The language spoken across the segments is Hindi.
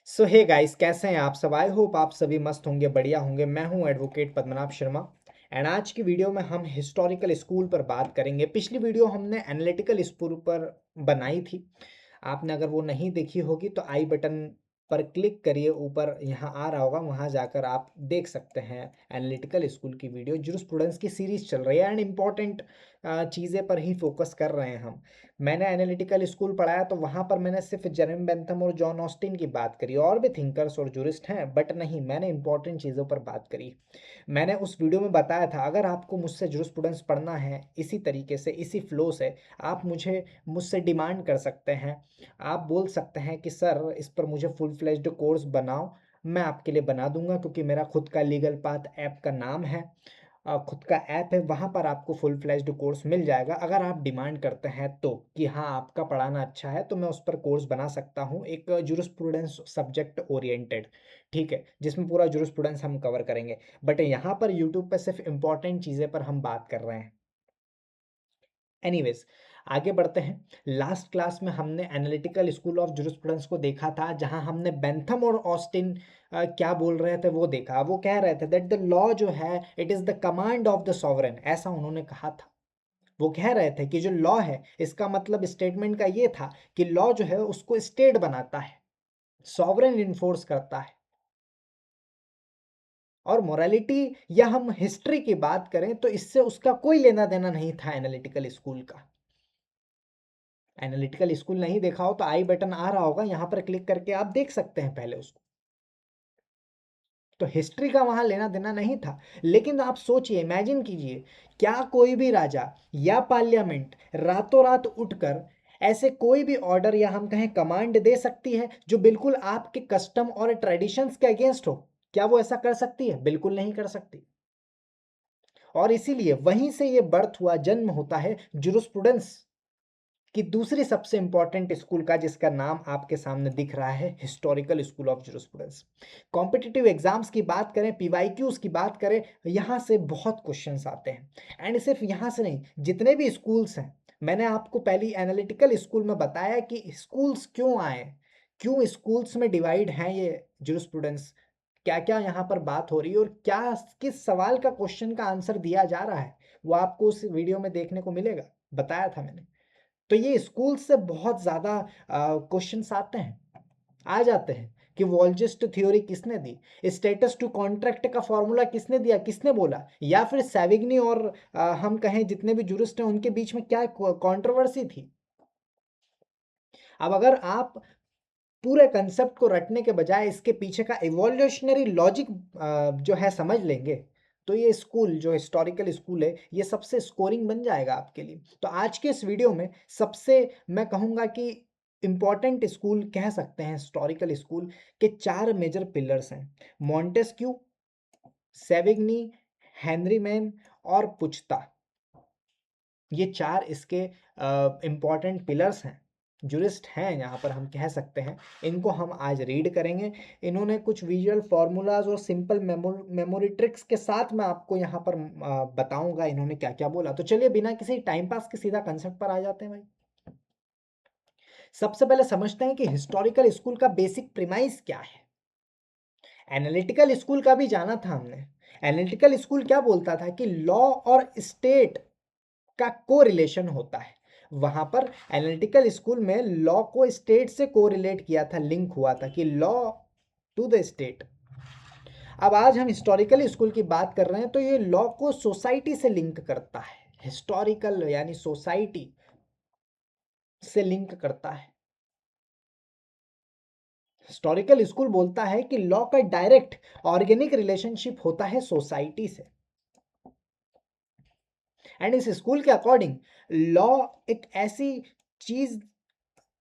सो हे गाइस, कैसे हैं आप सब। आई होप आप सभी मस्त होंगे, बढ़िया होंगे। मैं हूं एडवोकेट पद्मनाभ शर्मा एंड आज की वीडियो में हम हिस्टोरिकल स्कूल पर बात करेंगे। पिछली वीडियो हमने एनालिटिकल स्कूल पर बनाई थी। आपने अगर वो नहीं देखी होगी तो आई बटन पर क्लिक करिए, ऊपर यहाँ आ रहा होगा, वहाँ जाकर आप देख सकते हैं एनालिटिकल स्कूल की वीडियो। जूरिस्प्रूडेंस की सीरीज चल रही है एंड इम्पॉर्टेंट चीज़ें पर ही फोकस कर रहे हैं हम। मैंने एनालिटिकल स्कूल पढ़ाया तो वहाँ पर मैंने सिर्फ जेरेमी बेंथम और जॉन ऑस्टिन की बात करी। और भी थिंकर्स और जूरिस्ट हैं, बट नहीं, मैंने इंपॉर्टेंट चीज़ों पर बात करी। मैंने उस वीडियो में बताया था, अगर आपको मुझसे जूरिस्प्रूडेंस पढ़ना है इसी तरीके से, इसी फ्लो से, आप मुझसे डिमांड कर सकते हैं। आप बोल सकते हैं कि सर इस पर मुझे फुल फ्लेज्ड कोर्स बनाओ। मैं आपके लिए बना दूंगा, क्योंकि मेरा खुद का लीगल पाथ ऐप का नाम है, खुद का ऐप है। वहाँ पर आपको फुल फ्लेज्ड कोर्स मिल जाएगा। अगर आप डिमांड करते हैं तो कि हाँ आपका पढ़ाना अच्छा है, तो मैं उस पर कोर्स बना सकता हूँ, एक जूरिस्प्रूडेंस सब्जेक्ट ओरिएंटेड, ठीक है, जिसमें पूरा जूरिस्प्रूडेंस हम कवर करेंगे। बट यहाँ पर यूट्यूब पे सिर्फ इंपॉर्टेंट चीज़ें पर हम बात कर रहे हैं। एनीवेज, आगे बढ़ते हैं। लास्ट क्लास में हमने एनालिटिकल स्कूल ऑफ जूरिस्प्रूडेंस को देखा था, जहां हमने बेंथम और ऑस्टिन क्या बोल रहे थे वो देखा। वो कह रहे थे दैट द लॉ जो है it is the command of the sovereign, ऐसा उन्होंने कहा था। वो कह रहे थे कि जो लॉ है, इसका मतलब स्टेटमेंट का ये था कि लॉ जो है उसको स्टेट बनाता है, सॉवरेन इन्फोर्स करता है। और मोरालिटी या हम हिस्ट्री की बात करें तो इससे उसका कोई लेना देना नहीं था एनालिटिकल स्कूल का। एनालिटिकल स्कूल नहीं देखा हो तो आई बटन आ रहा होगा, यहां पर क्लिक करके आप देख सकते हैं पहले उसको। तो हिस्ट्री का वहां लेना देना नहीं था। लेकिन आप सोचिए, इमेजिन कीजिए, क्या कोई भी राजा या पार्लियामेंट रातों रात उठकर ऐसे कोई भी ऑर्डर या हम कहें कमांड दे सकती है जो बिल्कुल आपके कस्टम और ट्रेडिशंस के अगेंस्ट हो? क्या वो ऐसा कर सकती है? बिल्कुल नहीं कर सकती। और इसीलिए वहीं से ये बर्थ हुआ, जन्म होता है जुरिस्प्रूडेंस कि दूसरी सबसे इंपॉर्टेंट स्कूल का, जिसका नाम आपके सामने दिख रहा है, historical school of jurisprudence. Competitive exams की बात करें, पीवाईक्यूज की बात करें, यहाँ से बहुत क्वेश्चंस आते हैं। एंड सिर्फ यहाँ से नहीं, जितने भी स्कूल्स हैं, मैंने आपको पहली एनालिटिकल स्कूल में बताया कि स्कूल्स क्यों आए, क्यों स्कूल्स में डिवाइड हैं ये जूरिस्प्रूडेंस, क्या क्या यहाँ पर बात हो रही है और क्या किस सवाल का क्वेश्चन का आंसर दिया जा रहा है, वो आपको उस वीडियो में देखने को मिलेगा, बताया था मैंने। तो ये स्कूल से बहुत ज़्यादा क्वेश्चंस आते हैं, आ जाते हैं कि वॉल्जिस्ट थ्योरी किसने दी, स्टेटस टू कॉन्ट्रैक्ट का फॉर्मूला किसने दिया, किसने बोला, या फिर सैविग्नी और हम कहें जितने भी जुरिस्ट हैं उनके बीच में क्या कंट्रोवर्सी थी। अब अगर आप पूरे कंसेप्ट को रटने के बजाय इसके पीछे का इवोल्यूशनरी लॉजिक जो है समझ लेंगे, तो ये स्कूल जो हिस्टोरिकल स्कूल है ये सबसे स्कोरिंग बन जाएगा आपके लिए। तो आज के इस वीडियो में सबसे, मैं कहूँगा कि इम्पॉर्टेंट स्कूल कह सकते हैं हिस्टोरिकल स्कूल के चार मेजर पिलर्स हैं: मॉन्टेस्क्यू, सेविग्नी, हेनरी मैन और पुचता। ये चार इसके इम्पॉर्टेंट पिलर्स हैं, जुरिस्ट हैं यहाँ पर हम कह सकते हैं। इनको हम आज रीड करेंगे। इन्होंने कुछ विजुअल फार्मूलाज और सिंपल मेमोरी ट्रिक्स के साथ मैं आपको यहाँ पर बताऊंगा इन्होंने क्या क्या बोला। तो चलिए बिना किसी टाइम पास के सीधा कंसेप्ट पर आ जाते हैं भाई। सबसे पहले समझते हैं कि हिस्टोरिकल स्कूल का बेसिक प्रीमाइस क्या है। एनालिटिकल स्कूल का भी जाना था हमने। एनालिटिकल स्कूल क्या बोलता था कि लॉ और स्टेट का को रिलेशन होता है। वहां पर एनालिटिकल स्कूल में लॉ को स्टेट से को रिलेट किया था, लिंक हुआ था कि लॉ टू द स्टेट। अब आज हम हिस्टोरिकल स्कूल की बात कर रहे हैं तो ये लॉ को सोसाइटी से लिंक करता है। हिस्टोरिकल यानी सोसाइटी से लिंक करता है। हिस्टोरिकल स्कूल बोलता है कि लॉ का डायरेक्ट ऑर्गेनिक रिलेशनशिप होता है सोसाइटी से। एंड इस स्कूल के अकॉर्डिंग लॉ एक ऐसी चीज,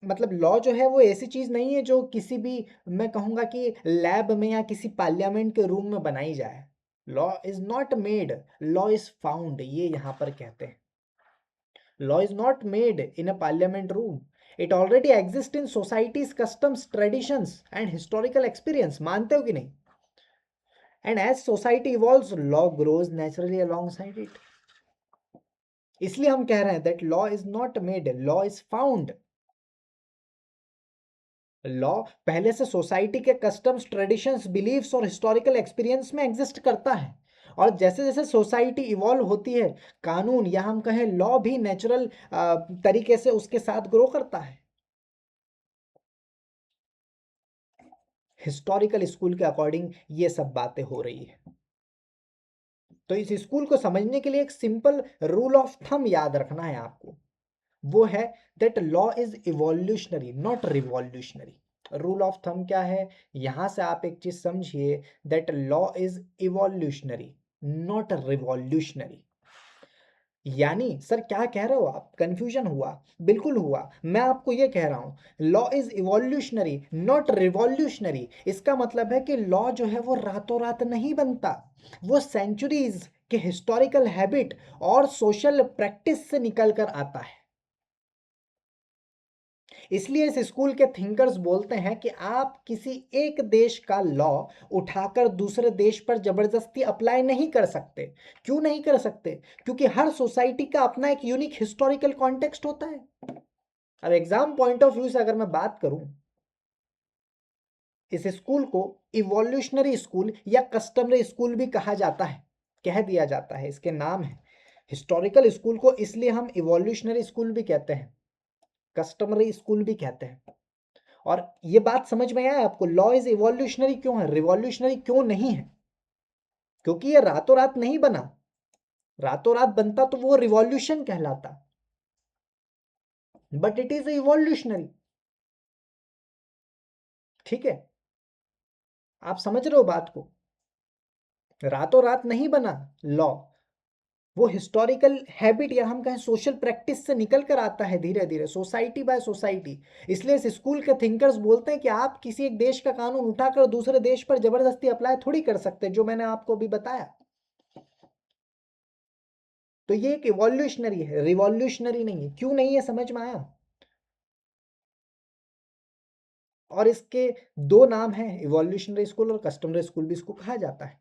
मतलब लॉ जो है वो ऐसी चीज नहीं है जो किसी भी, मैं कहूंगा कि लैब में या किसी पार्लियामेंट के रूम में बनाई जाए। Law is not made, law is found, ये यहां पर कहते हैं। Law is not made in a parliament room, it already exist in societies customs traditions and historical experience. मानते हो कि नहीं? And as society evolves law grows naturally alongside it. इसलिए हम कह रहे हैं that law is not made, law is found. लॉ पहले से सोसाइटी के कस्टम्स, ट्रेडिशंस, बिलीफ्स और हिस्टोरिकल एक्सपीरियंस में एग्जिस्ट करता है, और जैसे जैसे सोसाइटी इवॉल्व होती है, कानून या हम कहें लॉ भी नेचुरल तरीके से उसके साथ ग्रो करता है। हिस्टोरिकल स्कूल के अकॉर्डिंग ये सब बातें हो रही है। तो इस स्कूल को समझने के लिए एक सिंपल रूल ऑफ थंब याद रखना है आपको, वो है that law is evolutionary not revolutionary. Rule of thumb क्या है? यहां से आप एक चीज समझिए, that law is evolutionary not revolutionary. यानी सर क्या कह रहे हो आप, कंफ्यूजन हुआ? बिल्कुल हुआ। मैं आपको ये कह रहा हूं law is evolutionary not revolutionary. इसका मतलब है कि लॉ जो है वो रातों रात नहीं बनता, वो सेंचुरीज के हिस्टोरिकल हैबिट और सोशल प्रैक्टिस से निकल कर आता है। इसलिए इस स्कूल के थिंकर्स बोलते हैं कि आप किसी एक देश का लॉ उठाकर दूसरे देश पर जबरदस्ती अप्लाई नहीं कर सकते। क्यों नहीं कर सकते? क्योंकि हर सोसाइटी का अपना एक यूनिक हिस्टोरिकल कॉन्टेक्स्ट होता है। अब एग्जाम पॉइंट ऑफ व्यू से अगर मैं बात करूं, इस स्कूल को इवोल्यूशनरी स्कूल या कस्टमरी स्कूल भी कहा जाता है, कह दिया जाता है, इसके नाम है। हिस्टोरिकल स्कूल को इसलिए हम इवोल्यूशनरी स्कूल भी कहते हैं, कस्टमरी स्कूल भी कहते हैं। और ये बात समझ में आया आपको, लॉ इज इवोल्यूशनरी क्यों है, रिवॉल्यूशनरी क्यों नहीं है? क्योंकि ये रातों रात नहीं बना। रातों रात बनता तो वो रिवॉल्यूशन कहलाता, बट इट इज इवोल्यूशनरी। ठीक है, आप समझ रहे हो बात को? रातों रात नहीं बना लॉ, वो हिस्टोरिकल हैबिट या हम कहें सोशल प्रैक्टिस से निकल कर आता है धीरे धीरे, सोसाइटी बाय सोसाइटी। इसलिए इस स्कूल के थिंकर्स बोलते हैं कि आप किसी एक देश का कानून उठाकर दूसरे देश पर जबरदस्ती अप्लाई थोड़ी कर सकते, जो मैंने आपको अभी बताया। तो ये एक इवोल्यूशनरी है, रिवॉल्यूशनरी नहीं है। क्यों नहीं है, समझ में आया? और इसके दो नाम हैं, इवोल्यूशनरी स्कूल और कस्टमरी स्कूल भी इसको कहा जाता है।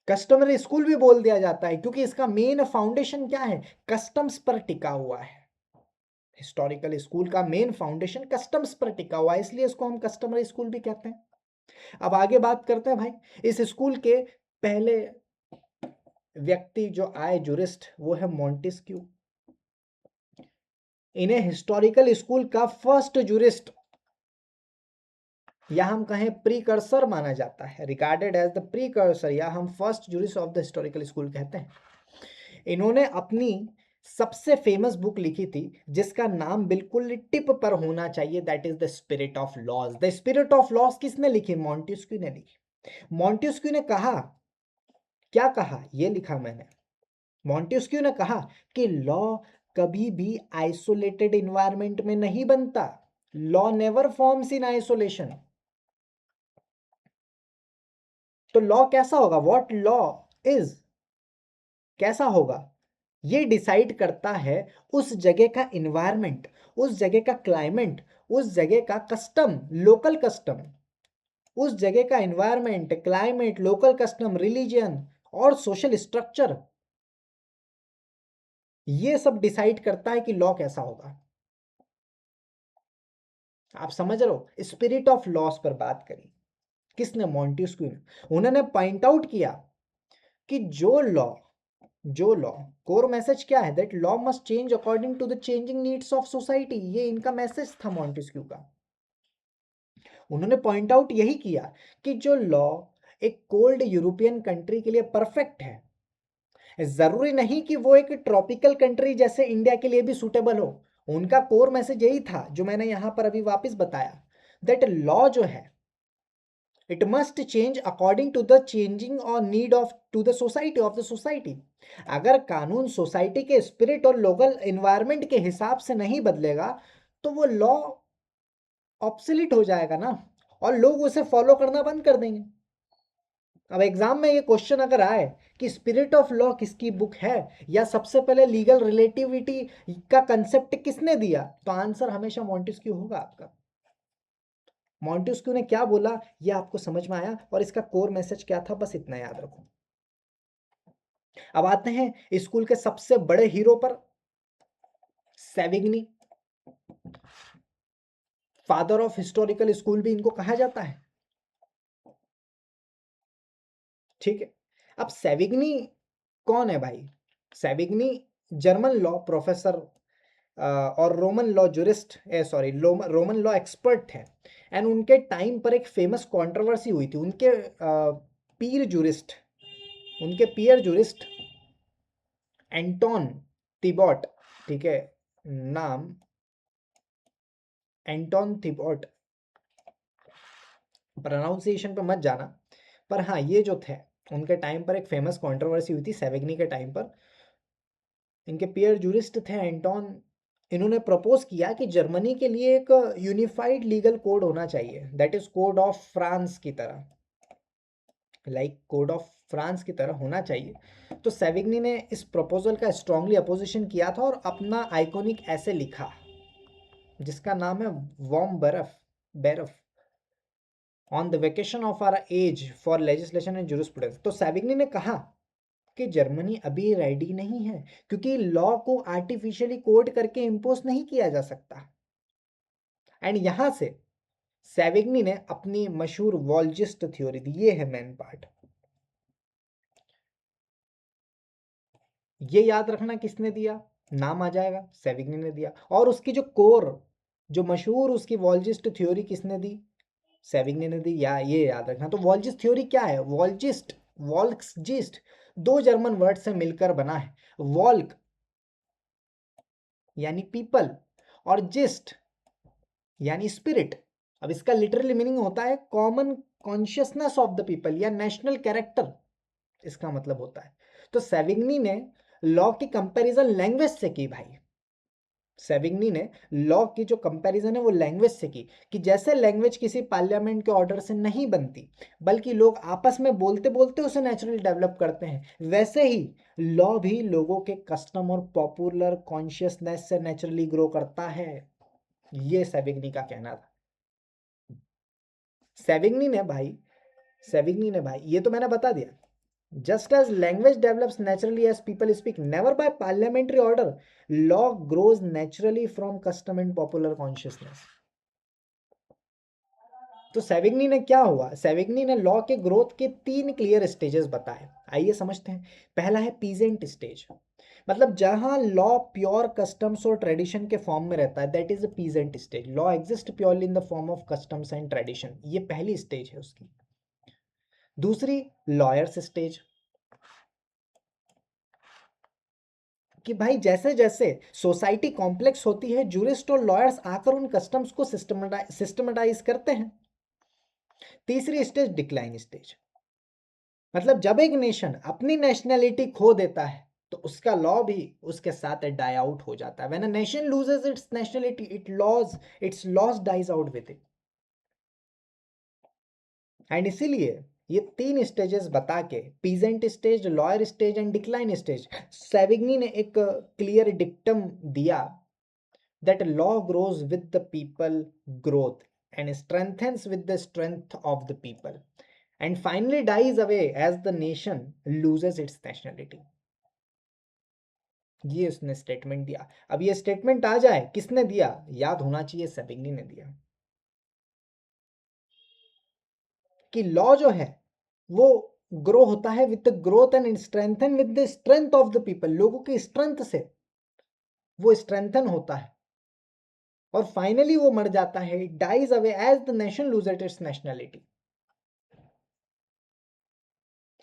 कस्टमरी स्कूल भी बोल दिया जाता है क्योंकि इसका मेन फाउंडेशन क्या है, कस्टम्स पर टिका हुआ है। हिस्टोरिकल स्कूल का मेन फाउंडेशन कस्टम्स पर टिका हुआ है, इसलिए इसको हम कस्टमरी स्कूल भी कहते हैं। अब आगे बात करते हैं भाई, इस स्कूल के पहले व्यक्ति जो आए जूरिस्ट, वो है मॉन्टेस्क्यू। इन्हें हिस्टोरिकल स्कूल का फर्स्ट जूरिस्ट या हम कहें प्रीकर्सर माना जाता है, रिगार्डेड एज द प्रीकर्सर, या हम first jurist of the historical school कहते हैं। इन्होंने अपनी सबसे फेमस बुक लिखी थी जिसका नाम बिल्कुल टिप पर होना चाहिए, that is the spirit of laws. The spirit of laws किसने लिखी? मॉन्टेस्क्यू ने लिखी। मॉन्टेस्क्यू ने कहा, क्या कहा, ये लिखा मैंने। मॉन्टेस्क्यू ने कहा कि लॉ कभी भी आइसोलेटेड इन्वायरमेंट में नहीं बनता। Law never forms in isolation. तो लॉ कैसा होगा, व्हाट लॉ इज, कैसा होगा, ये डिसाइड करता है उस जगह का इन्वायरमेंट, उस जगह का क्लाइमेट, उस जगह का कस्टम, लोकल कस्टम, उस जगह का environment, climate, local custom, religion और सोशल स्ट्रक्चर, ये सब डिसाइड करता है कि लॉ कैसा होगा। आप समझ रहे हो? स्पिरिट ऑफ लॉस पर बात करी किसने? मॉन्टेस्क्यू ने। उन्होंने पॉइंट आउट किया कि जो लॉ कोर मैसेज क्या है, that law must change according to the changing needs of society. ये इनका मैसेज था मॉन्टेस्क्यू का। उन्होंने पॉइंट आउट यही किया कि जो लॉ एक कोल्ड यूरोपियन कंट्री के लिए परफेक्ट है, जरूरी नहीं कि वो एक ट्रॉपिकल कंट्री जैसे इंडिया के लिए भी सुटेबल हो। उनका कोर मैसेज यही था जो मैंने यहां पर अभी वापस बताया, दैट लॉ जो है it must change according to the changing और need of to the society. अगर कानून सोसाइटी के स्पिरिट और लोकल एनवायरनमेंट के हिसाब से नहीं बदलेगा तो वो लॉ ऑब्सोलीट हो जाएगा ना, और लोग उसे फॉलो करना बंद कर देंगे। अब एग्जाम में ये क्वेश्चन अगर आए कि स्पिरिट ऑफ लॉ किसकी बुक है, या सबसे पहले लीगल रिलेटिविटी का कंसेप्ट किसने दिया, तो आंसर हमेशा मॉन्टेस्क्यू होगा आपका। मॉन्टेस्क्यू ने क्या बोला ये आपको समझ में आया, और इसका कोर मैसेज क्या था, बस इतना याद रखो। अब आते हैं स्कूल के सबसे बड़े हीरो पर, सेविग्नी। फादर ऑफ हिस्टोरिकल स्कूल भी इनको कहा जाता है। ठीक है, अब सेविग्नी कौन है भाई? सेविग्नी जर्मन लॉ प्रोफेसर और Roman law jurist, sorry Roman law expert थे। एंड उनके टाइम पर एक फेमस कंट्रोवर्सी हुई थी। पीर जुरिस्ट उनके पियर जुरिस्ट एंटोन थिबॉट, ठीक है, नाम एंटोन थिबॉट, प्रोनाउंसिएशन पे मत जाना, पर हाँ ये जो थे उनके टाइम पर एक फेमस कंट्रोवर्सी हुई थी सेवेग्नी के टाइम पर। इनके पियर जूरिस्ट थे एंटोन, इन्होंने प्रपोज किया कि जर्मनी के लिए एक यूनिफाइड लीगल कोड होना चाहिए, that is code of France की तरह, लाइक कोड ऑफ फ्रांस की तरह होना चाहिए। तो सेविग्नी ने इस प्रपोजल का स्ट्रांगली अपोजिशन किया था और अपना आइकॉनिक ऐसे लिखा जिसका नाम है वॉर्म बर्फ बेरफ on the vacation of our age for legislation and jurisprudence. तो सेविग्नी ने कहा कि जर्मनी अभी रेडी नहीं है क्योंकि लॉ को आर्टिफिशियली कोड करके इंपोज नहीं किया जा सकता। एंड यहां से सेविग्नी ने अपनी मशहूर वॉल्जिस्ट थ्योरी दी। ये है मेन पार्ट, ये याद रखना किसने दिया, नाम आ जाएगा, सेविग्नी ने दिया। और उसकी जो कोर, जो मशहूर उसकी वॉल्जिस्ट थ्योरी किसने दी, सेविग्नी ने दी, या ये याद रखना। तो वॉल्जिस्ट थ्योरी क्या है? वॉल्जिस्ट, वॉल्क्सजिस्ट दो जर्मन वर्ड से मिलकर बना है। वॉल्क यानी पीपल और जिस्ट यानी स्पिरिट। अब इसका लिटरली मीनिंग होता है common consciousness of the people या नेशनल कैरेक्टर, इसका मतलब होता है। तो सेविग्नी ने लॉ की कंपैरिजन लैंग्वेज से की भाई। सेविग्नी ने लॉ की जो कंपैरिजन है वो लैंग्वेज से की, कि जैसे लैंग्वेज किसी पार्लियामेंट के ऑर्डर से नहीं बनती बल्कि लोग आपस में बोलते बोलते उसे नेचुरली डेवलप करते हैं, वैसे ही लॉ भी लोगों के कस्टम और पॉपुलर कॉन्शियसनेस से नेचुरली ग्रो करता है। ये सेविग्नी का कहना था। सेविग्नी ने भाई सेविग्नी ने भाई ये तो मैंने बता दिया। Just as language develops naturally as people speak, never by parliamentary order, law grows naturally from custom and popular consciousness. तो सेविग्नी ने क्या हुआ, सेविग्नी ने लॉ के ग्रोथ के तीन क्लियर स्टेजेस बताए। आइए समझते हैं। पहला है पीजेंट स्टेज, मतलब जहां लॉ प्योर कस्टम्स और ट्रेडिशन के फॉर्म में रहता है, that is a peasant stage. Law exist purely in the form of customs and tradition, ये पहली स्टेज है उसकी। दूसरी लॉयर्स स्टेज, कि भाई जैसे जैसे सोसाइटी कॉम्प्लेक्स होती है जूरिस्ट और लॉयर्स आकर उन कस्टम्स को सिस्टमेटाइज करते हैं। तीसरी स्टेज डिक्लाइन स्टेज, मतलब जब एक नेशन अपनी नेशनैलिटी खो देता है तो उसका लॉ भी उसके साथ डाई आउट हो जाता है। When a nation loses its nationality its laws dies out with it. And इसीलिए ये तीन स्टेजेस बता के, peasant stage, lawyer stage and decline stage, Savigny ने एक क्लियर डिक्टम दिया that law grows with the people growth and strengthens with the strength of the people and finally dies away as the nation loses its nationality। ये उसने स्टेटमेंट दिया। अब ये स्टेटमेंट आ जाए, किसने दिया याद होना चाहिए, सेविग्नी ने दिया। कि लॉ जो है वो ग्रो होता है with the growth and strengthen with the strength of the people, लोगों की स्ट्रेंथ से वो स्ट्रेंथन होता है और फाइनली वो मर जाता है, dies away as the nation loses its nationality.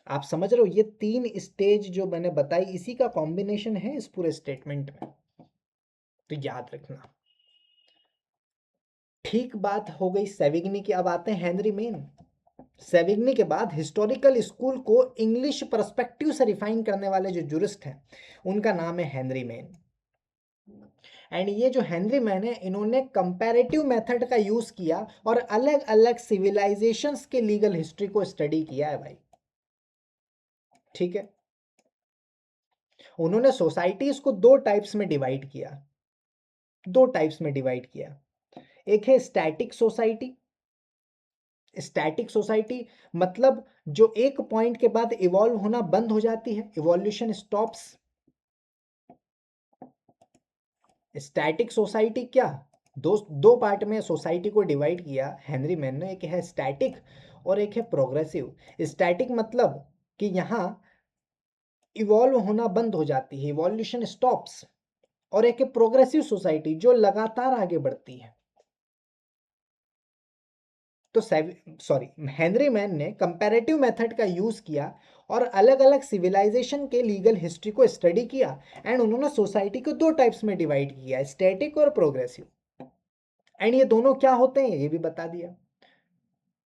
आप समझ रहे हो, ये तीन स्टेज जो मैंने बताई इसी का कॉम्बिनेशन है इस पूरे स्टेटमेंट में, तो याद रखना। ठीक बात हो गई सेविग्नी की। अब आते हैं हेनरी मेन। सेविग्नी के बाद हिस्टोरिकल स्कूल को इंग्लिश पर्सपेक्टिव से रिफाइन करने वाले जो जुरिस्ट हैं उनका नाम है हेनरी मेन। एंड ये जो हेनरी मैन है, इन्होंने कंपैरेटिव मेथड का यूज किया और अलग अलग सिविलाइजेशंस के लीगल हिस्ट्री को स्टडी किया है भाई। ठीक है, उन्होंने सोसाइटीज को दो टाइप्स में डिवाइड किया, एक है स्टैटिक सोसाइटी। स्टैटिक सोसाइटी मतलब जो एक पॉइंट के बाद इवॉल्व होना बंद हो जाती है, इवोल्यूशन स्टॉप्स। स्टैटिक सोसाइटी क्या, दो पार्ट में सोसाइटी को डिवाइड किया हेनरी मैन ने, एक है स्टैटिक और एक है प्रोग्रेसिव। स्टैटिक मतलब कि यहाँ इवॉल्व होना बंद हो जाती है, इवोल्यूशन स्टॉप्स। और एक है प्रोग्रेसिव सोसाइटी जो लगातार आगे बढ़ती है। तो हेनरी मैन ने कंपैरेटिव मेथड का यूज किया और अलग अलग सिविलाइजेशन के लीगल हिस्ट्री को स्टडी किया एंड उन्होंने सोसाइटी को दो टाइप्स में डिवाइड किया, स्टैटिक और प्रोग्रेसिव। एंड ये दोनों क्या होते हैं ये भी बता दिया।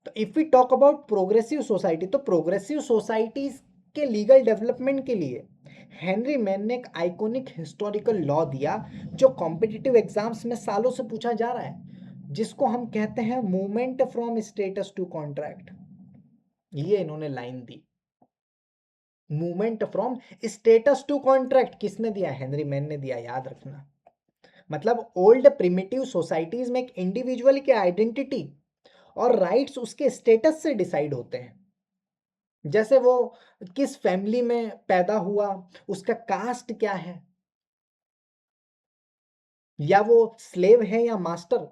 तो if we talk about progressive society, तो प्रोग्रेसिव सोसाइटीज के लीगल डेवलपमेंट के लिए हेनरी मैन ने एक आइकॉनिक हिस्टोरिकल लॉ दिया जो कॉम्पिटिटिव एग्जाम्स में सालों से पूछा जा रहा है, जिसको हम कहते हैं movement from status to contract. ये इन्होंने लाइन दी, movement from status to contract. किसने दिया? हेनरी मैन ने दिया, याद रखना। मतलब ओल्ड प्रिमिटिव सोसाइटीज में एक इंडिविजुअल की आइडेंटिटी और राइट्स उसके स्टेटस से डिसाइड होते हैं। जैसे वो किस फैमिली में पैदा हुआ, उसका कास्ट क्या है, या वो स्लेव है या मास्टर,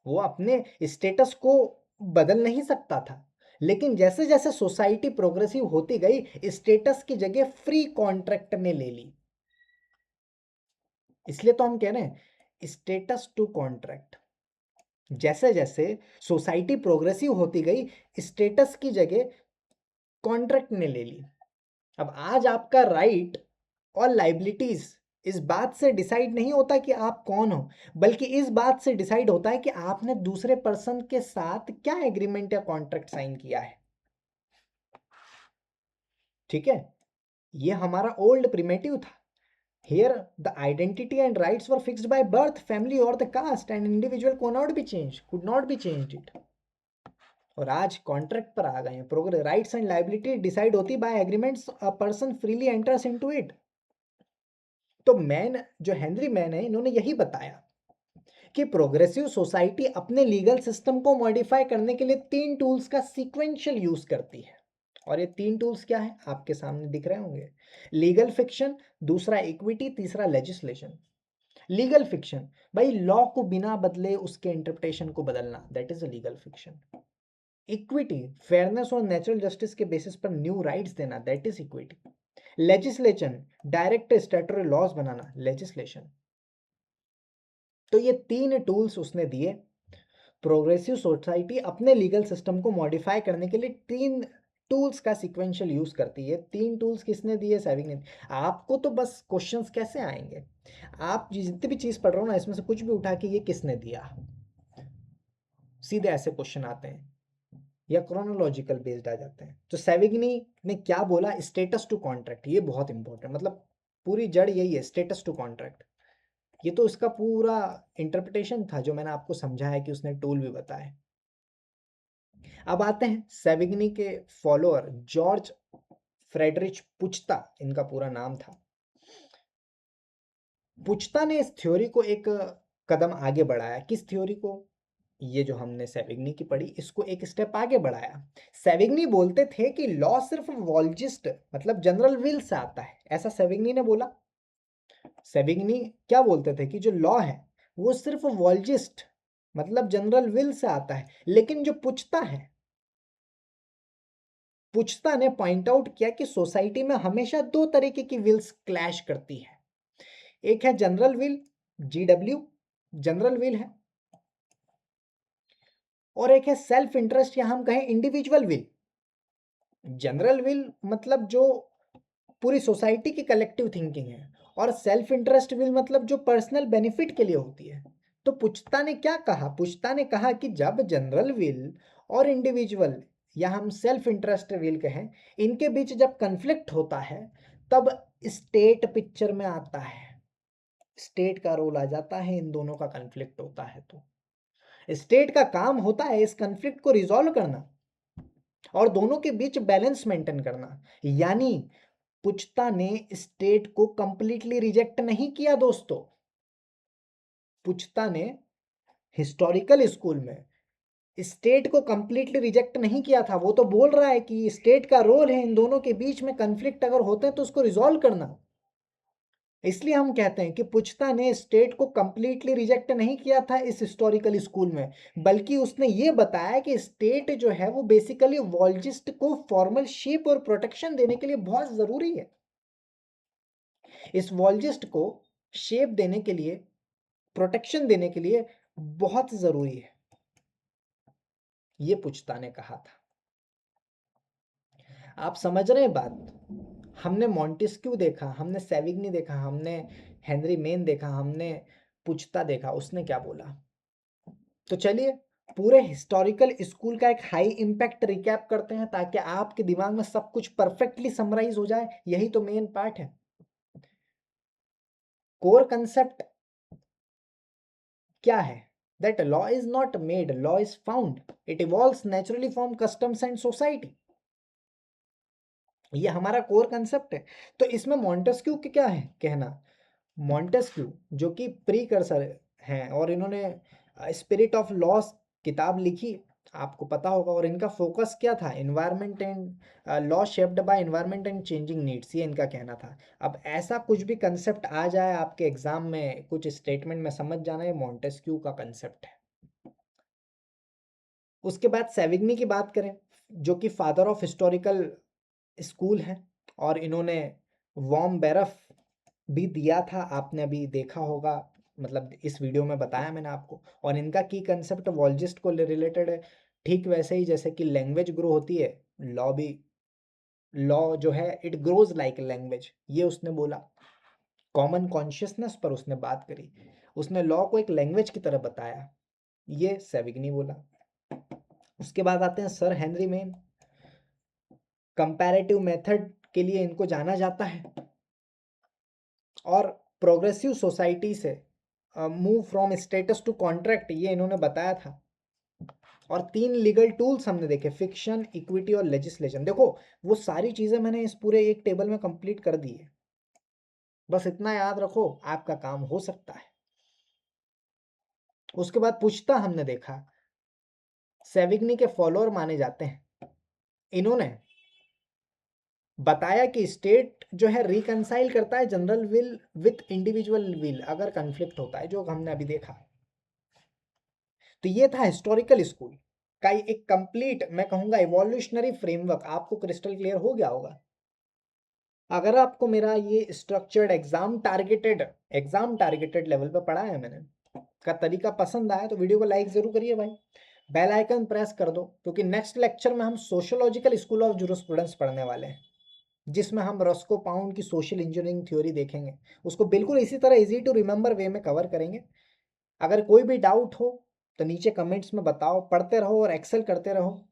वो अपने स्टेटस को बदल नहीं सकता था। लेकिन जैसे जैसे सोसाइटी प्रोग्रेसिव होती गई, स्टेटस की जगह फ्री कॉन्ट्रैक्ट ने ले ली। इसलिए तो हम कह रहे हैं स्टेटस टू कॉन्ट्रैक्ट। जैसे जैसे सोसाइटी प्रोग्रेसिव होती गई, स्टेटस की जगह कॉन्ट्रैक्ट ने ले ली। अब आज आपका राइट और लाइबिलिटीज इस बात से डिसाइड नहीं होता कि आप कौन हो, बल्कि इस बात से डिसाइड होता है कि आपने दूसरे पर्सन के साथ क्या एग्रीमेंट या कॉन्ट्रैक्ट साइन किया है। ठीक है, ये हमारा ओल्ड प्रिमेटिव था। Here the identity and rights were fixed by birth, family और the caste, and individual could not be changed it. और आज कॉन्ट्रैक्ट पर आ गए हैं। Progress rights and liability decide होती by agreements, a person freely enters into it. तो मैन जो हेनरी मैन है, इन्होंने यही बताया कि प्रोग्रेसिव सोसाइटी अपने लीगल सिस्टम को मॉडिफाई करने के लिए तीन टूल्स का सीक्वेंशियल यूज करती है। और ये तीन टूल्स क्या है आपके सामने दिख रहे होंगे। लीगल फिक्शन, दूसरा इक्विटी, तीसरा लेजिस्लेशन। लीगल फिक्शन, भाई लॉ को बिना बदले उसके इंटरप्रिटेशन को बदलना, that is a legal fiction. Equity, fairness और नेचुरल जस्टिस के बेसिस पर न्यू राइट्स देना, that is equity. Legislation, direct statutory laws बनाना, लेजिस्लेशन। तो ये तीन टूल्स उसने दिए। प्रोग्रेसिव सोसाइटी अपने लीगल सिस्टम को मॉडिफाई करने के लिए तीन टूल्स का सीक्वेंशियल यूज करती है। तीन टूल्स किसने दिए? सेविग ने। आपको तो बस क्वेश्चंस कैसे आएंगे, आप जितनी भी चीज पढ़ रहे हो ना, इसमें से कुछ भी उठा के ये किसने दिया, सीधे ऐसे क्वेश्चन आते हैं या क्रोनोलॉजिकल बेस्ड आ जाते हैं। तो सेविग्नी ने क्या बोला? Status to contract. ये बहुत इंपॉर्टेंट, मतलब पूरी जड़ यही है, स्टेटस टू कॉन्ट्रैक्ट। ये तो इसका पूरा इंटरप्रिटेशन था जो मैंने आपको समझाया कि उसने टूल भी बताए। अब आते हैं सेविग्नी के फॉलोअर जॉर्ज फ्रेडरिच पुच्ता, इनका पूरा नाम था। पुच्ता ने इस थ्योरी को एक कदम आगे बढ़ाया। किस थ्योरी को? ये जो हमने सेविग्नी की पढ़ी, इसको एक स्टेप आगे बढ़ाया। सेविग्नी बोलते थे कि लॉ सिर्फ वॉल्जिस्ट मतलब जनरल विल से आता है, ऐसा सेविग्नी ने बोला। सेविग्नी क्या बोलते थे कि जो लॉ है वो सिर्फ वॉल्जिस्ट मतलब जनरल विल से आता है। लेकिन जो पुच्ता ने पॉइंट आउट किया कि सोसाइटी में हमेशा दो तरीके की विल्स क्लैश करती है। एक है general will, GW general will है, और एक है सेल्फ इंटरेस्ट या हम कहें इंडिविजुअल विल। जनरल विल मतलब जो पूरी सोसाइटी की कलेक्टिव थिंकिंग है, और सेल्फ इंटरेस्ट विल मतलब जो पर्सनल बेनिफिट के लिए होती है। तो पुच्ता ने क्या कहा? पुच्ता ने कहा कि जब जनरल विल और इंडिविजुअल या हम सेल्फ इंटरेस्ट विल कहें, इनके बीच जब कन्फ्लिक्ट होता है, तब स्टेट पिक्चर में आता है। स्टेट का रोल आ जाता है, इन दोनों का कन्फ्लिक्ट होता है तो स्टेट का काम होता है इस कन्फ्लिक्ट को रिजॉल्व करना और दोनों के बीच बैलेंस मेंटेन करना। यानी पुच्ता ने स्टेट को कंप्लीटली रिजेक्ट नहीं किया दोस्तों। पुच्ता ने हिस्टोरिकल स्कूल में स्टेट को कंप्लीटली रिजेक्ट नहीं किया था। वो तो बोल रहा है कि स्टेट का रोल है इन दोनों के बीच में कन्फ्लिक्ट अगर होते हैं तो उसको रिजॉल्व करना। इसलिए हम कहते हैं कि पुचता ने स्टेट को कंप्लीटली रिजेक्ट नहीं किया था इस हिस्टोरिकल स्कूल में, बल्कि उसने ये बताया कि स्टेट जो है वो बेसिकली वॉल्जिस्ट को फॉर्मल शेप और प्रोटेक्शन देने के लिए बहुत जरूरी है। इस वॉल्जिस्ट को शेप देने के लिए, प्रोटेक्शन देने के लिए बहुत जरूरी है, ये पुचता ने कहा था। आप समझ रहे हैं बात? हमने मॉन्टेस्क्यू देखा, हमने सेविग्नी देखा, हमने हेनरी मेन देखा, हमने पुचता देखा, उसने क्या बोला। तो चलिए पूरे हिस्टोरिकल स्कूल का एक हाई इम्पैक्ट रिकैप करते हैं ताकि आपके दिमाग में सब कुछ परफेक्टली समराइज हो जाए। यही तो मेन पार्ट है। कोर कंसेप्ट क्या है? That law is not made, law is found, it evolves naturally from customs and society. ये हमारा कोर कंसेप्ट है। तो इसमें मॉन्टेस्क्यू के क्या है कहना? मॉन्टेस्क्यू जो कि प्रीकर्सर हैं और इन्होंने स्पिरिट ऑफ लॉस किताब लिखी, आपको पता होगा, और इनका फोकस क्या था? Environment and law shaped by environment and changing needs, ये इनका कहना था। अब ऐसा कुछ भी कंसेप्ट आ जाए आपके एग्जाम में, कुछ स्टेटमेंट में, समझ जाना ये मॉन्टेस्क्यू का कंसेप्ट है। उसके बाद सेविग्नी की बात करें, जो कि फादर ऑफ हिस्टोरिकल स्कूल है, और इन्होंने वॉर्म बेरफ भी दिया था, आपने अभी देखा होगा, मतलब इस वीडियो में बताया मैंने आपको। और इनका की कंसेप्ट वॉल्जिस्ट को रिलेटेड है, ठीक वैसे ही जैसे कि लैंग्वेज ग्रो होती है, लॉ भी, लॉ जो है इट ग्रोज लाइक लैंग्वेज, ये उसने बोला। कॉमन कॉन्शियसनेस पर उसने बात करी, उसने लॉ को एक लैंग्वेज की तरह बताया, ये सेविग्नी बोला। उसके बाद आते हैं sir Henry Maine. Comparative method के लिए इनको जाना जाता है, और प्रोग्रेसिव सोसाइटी से move from status to contract, ये इन्होंने बताया था। और 3 लीगल टूल्स हमने देखे, फिक्शन, इक्विटी और लेजिस्लेशन। देखो वो सारी चीजें मैंने इस पूरे एक टेबल में कंप्लीट कर दी है, बस इतना याद रखो, आपका काम हो सकता है। उसके बाद पुछता हमने देखा, सेविग्नी के फॉलोअर माने जाते हैं। इन्होंने बताया कि स्टेट जो है रिकंसाइल करता है general will with individual will अगर कंफ्लिक्ट होता है, जो हमने अभी देखा। तो ये था हिस्टोरिकल स्कूल का एक कंप्लीट, मैं कहूंगा, इवोल्यूशनरी फ्रेमवर्क। आपको क्रिस्टल क्लियर हो गया होगा। अगर आपको मेरा ये स्ट्रक्चर्ड एग्जाम टारगेटेड लेवल पे पढ़ा है मैंने का तरीका पसंद आया तो वीडियो को लाइक जरूर करिए भाई, बेल आइकन प्रेस कर दो, क्योंकि नेक्स्ट लेक्चर में हम सोशियोलॉजिकल स्कूल ऑफ जूरिस्प्रूडेंस पढ़ने वाले हैं, जिसमें हम रस्को पाउंड की सोशल इंजीनियरिंग थ्योरी देखेंगे। उसको बिल्कुल इसी तरह इजी टू रिमेंबर वे में कवर करेंगे। अगर कोई भी डाउट हो तो नीचे कमेंट्स में बताओ, पढ़ते रहो और एक्सेल करते रहो।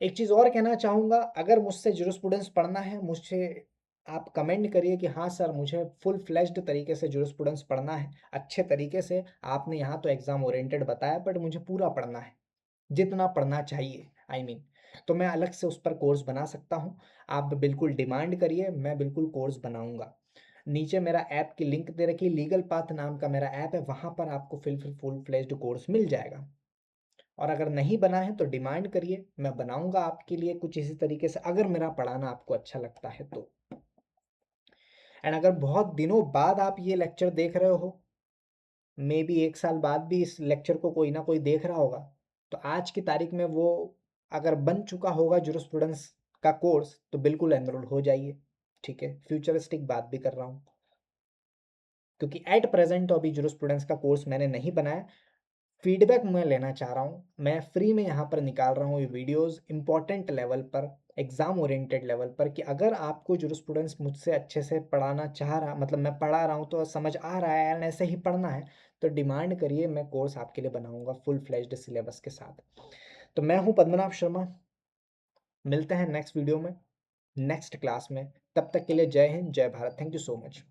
एक चीज़ और कहना चाहूँगा, अगर मुझसे जूरिस्प्रूडेंस पढ़ना है, मुझसे आप कमेंट करिए कि हाँ सर मुझे फुल फ्लेज्ड तरीके से जूरिस्प्रूडेंस पढ़ना है, अच्छे तरीके से। आपने यहाँ तो एग्जाम ओरिएंटेड बताया, बट मुझे पूरा पढ़ना है, जितना पढ़ना चाहिए, आई मीन, तो मैं अलग से उस पर कोर्स बना सकता हूँ। आप बिल्कुल डिमांड करिए, मैं बिल्कुल कोर्स बनाऊंगा। नीचे मेरा ऐप की लिंक दे रखी, लीगल पाथ नाम का मेरा ऐप है, वहाँ पर आपको फुल फ्लेज्ड कोर्स मिल जाएगा। और अगर नहीं बना है तो डिमांड करिए, मैं बनाऊंगा आपके लिए कुछ इसी तरीके से, अगर मेरा पढ़ाना आपको अच्छा लगता है तो। एंड अगर बहुत दिनों बाद आप ये लेक्चर देख रहे हो, मे बी 1 साल बाद भी इस लेक्चर को कोई ना कोई देख रहा होगा, तो आज की तारीख में वो अगर बन चुका होगा जूरिस्प्रूडेंस का कोर्स, तो बिल्कुल एनरोल हो जाइए। ठीक है, फ्यूचरिस्टिक बात भी कर रहा हूँ, क्योंकि एट प्रेजेंट तो अभी जूरिस्प्रूडेंस का कोर्स मैंने नहीं बनाया। फीडबैक मैं लेना चाह रहा हूँ, मैं फ्री में यहाँ पर निकाल रहा हूँ ये वीडियोस इंपॉर्टेंट लेवल पर, एग्जाम ओरिएंटेड लेवल पर, कि अगर आपको जूरिस्प्रूडेंस मुझसे अच्छे से पढ़ाना चाह रहा, मतलब मैं पढ़ा रहा हूँ तो समझ आ रहा है एंड ऐसे ही पढ़ना है, तो डिमांड करिए, मैं कोर्स आपके लिए बनाऊंगा फुल फ्लेज्ड सिलेबस के साथ। तो मैं हूँ पद्मनाभ शर्मा, मिलते हैं नेक्स्ट वीडियो में, नेक्स्ट क्लास में। तब तक के लिए जय हिंद, जय Bharat, thank you so much.